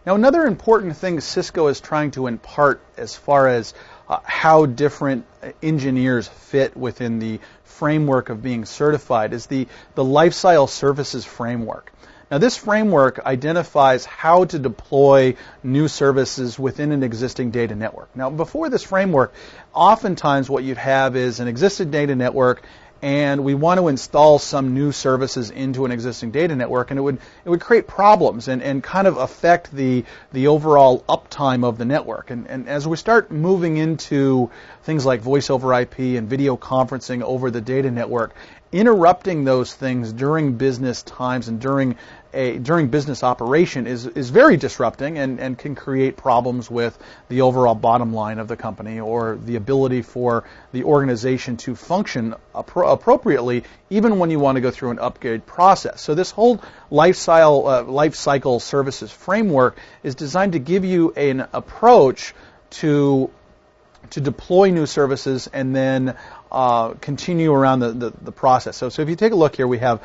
Now, another important thing Cisco is trying to impart as far as how different engineers fit within the framework of being certified is the lifecycle services framework. Now, this framework identifies how to deploy new services within an existing data network. Now, before this framework, oftentimes what you'd have is an existing data network, and we want to install some new services into an existing data network, and it would create problems and kind of affect the overall uptime of the network. And as we start moving into things like voice over IP and video conferencing over the data network, interrupting those things during business times and during business operation is very disrupting and can create problems with the overall bottom line of the company or the ability for the organization to function appropriately even when you want to go through an upgrade process. So this whole life cycle services framework is designed to give you an approach to deploy new services and then continue around the process. So if you take a look here, we have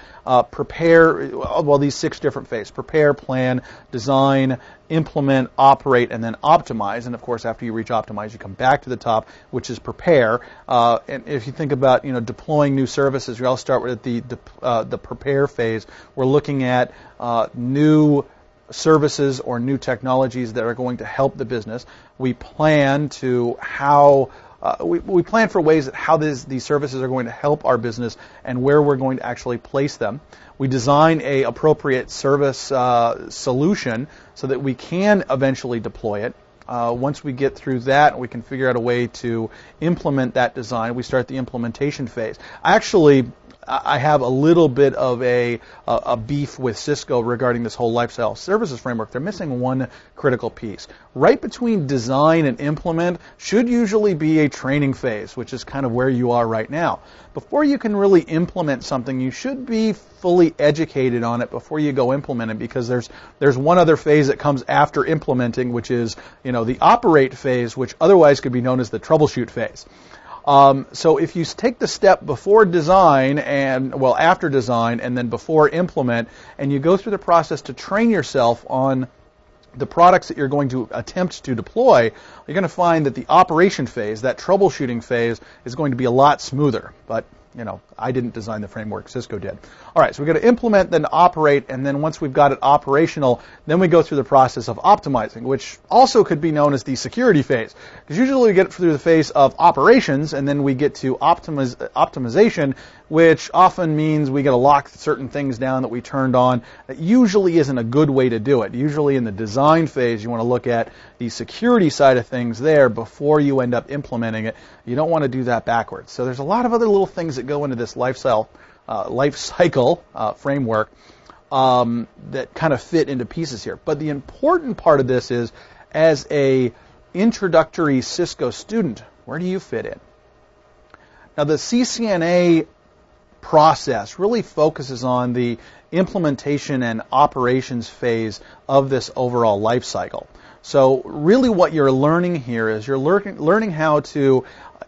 these 6 different phases: prepare, plan, design, implement, operate, and then optimize. And of course, after you reach optimize, you come back to the top, which is prepare. And if you think about deploying new services, we all start with the prepare phase. We're looking at new services or new technologies that are going to help the business. We plan to we plan for ways that how these services are going to help our business and where we're going to actually place them. We design a appropriate service solution so that we can eventually deploy it. Once we get through that, we can figure out a way to implement that design. We start the implementation phase. I have a little bit of a beef with Cisco regarding this whole lifecycle services framework. They're missing one critical piece. Right between design and implement should usually be a training phase, which is kind of where you are right now. Before you can really implement something, you should be fully educated on it before you go implement it, because there's one other phase that comes after implementing, which is the operate phase, which otherwise could be known as the troubleshoot phase. So if you take the step before design after design and then before implement, and you go through the process to train yourself on the products that you're going to attempt to deploy, you're going to find that the operation phase, that troubleshooting phase, is going to be a lot smoother. But I didn't design the framework, Cisco did. All right, so we're going to implement, then operate, and then once we've got it operational, then we go through the process of optimizing, which also could be known as the security phase. Because usually we get through the phase of operations, and then we get to optimization, which often means we got to lock certain things down that we turned on. That usually isn't a good way to do it. Usually in the design phase, you want to look at the security side of things there before you end up implementing it. You don't want to do that backwards. So there's a lot of other little things that go into this life cycle framework that kind of fit into pieces here. But the important part of this is, as a introductory Cisco student, where do you fit in? Now, the CCNA process really focuses on the implementation and operations phase of this overall life cycle. So really what you're learning here is you're learning how to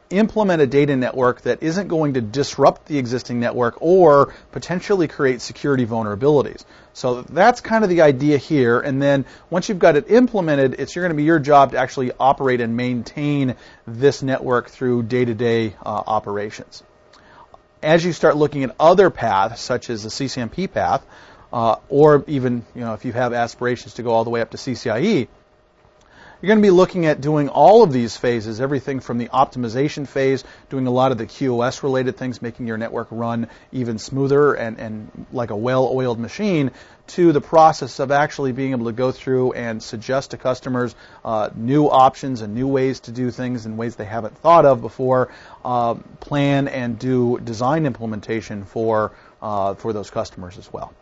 implement a data network that isn't going to disrupt the existing network or potentially create security vulnerabilities. So that's kind of the idea here. And then once you've got it implemented, it's going to be your job to actually operate and maintain this network through day-to-day operations. As you start looking at other paths, such as the CCNP path, or even if you have aspirations to go all the way up to CCIE, you're going to be looking at doing all of these phases, everything from the optimization phase, doing a lot of the QoS-related things, making your network run even smoother and like a well-oiled machine, to the process of actually being able to go through and suggest to customers new options and new ways to do things in ways they haven't thought of before, plan and do design implementation for those customers as well.